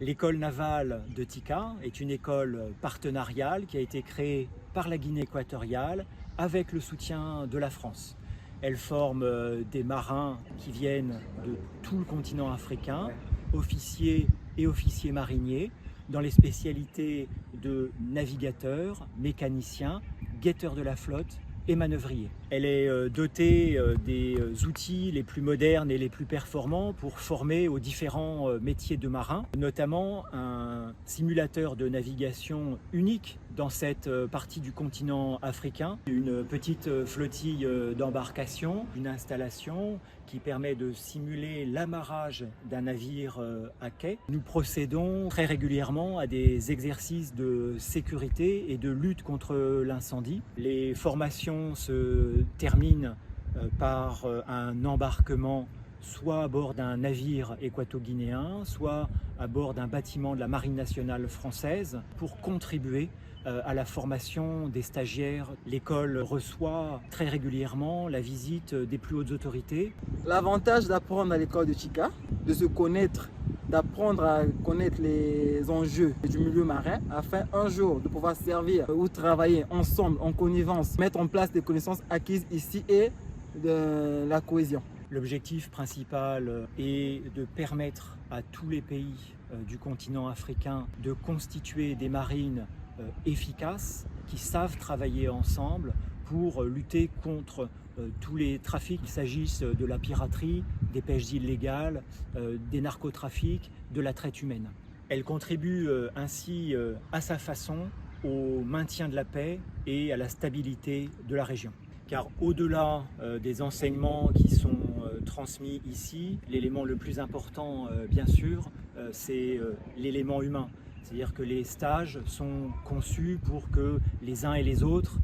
L'école navale de Tika est une école partenariale qui a été créée par la Guinée équatoriale avec le soutien de la France. Elle forme des marins qui viennent de tout le continent africain, officiers et officiers mariniers, dans les spécialités de navigateurs, mécaniciens, guetteurs de la flotte et manœuvriers. Elle est dotée des outils les plus modernes et les plus performants pour former aux différents métiers de marin, notamment un simulateur de navigation unique dans cette partie du continent africain, une petite flottille d'embarcation, une installation qui permet de simuler l'amarrage d'un navire à quai. Nous procédons très régulièrement à des exercices de sécurité et de lutte contre l'incendie. Les formations se terminent par un embarquement soit à bord d'un navire équato-guinéen, soit à bord d'un bâtiment de la Marine nationale française pour contribuer à la formation des stagiaires. L'école reçoit très régulièrement la visite des plus hautes autorités. L'avantage d'apprendre à l'école de Tika, de se connaître, d'apprendre à connaître les enjeux du milieu marin afin un jour de pouvoir servir ou travailler ensemble en connivence, mettre en place des connaissances acquises ici et de la cohésion. L'objectif principal est de permettre à tous les pays du continent africain de constituer des marines efficaces qui savent travailler ensemble pour lutter contre tous les trafics, qu'il s'agisse de la piraterie, des pêches illégales, des narcotrafics, de la traite humaine. Elle contribue ainsi à sa façon au maintien de la paix et à la stabilité de la région. Car au-delà des enseignements qui sont transmis ici, l'élément le plus important, bien sûr, c'est l'élément humain. C'est-à-dire que les stages sont conçus pour que les uns et les autres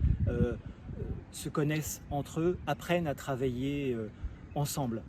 se connaissent entre eux, apprennent à travailler ensemble.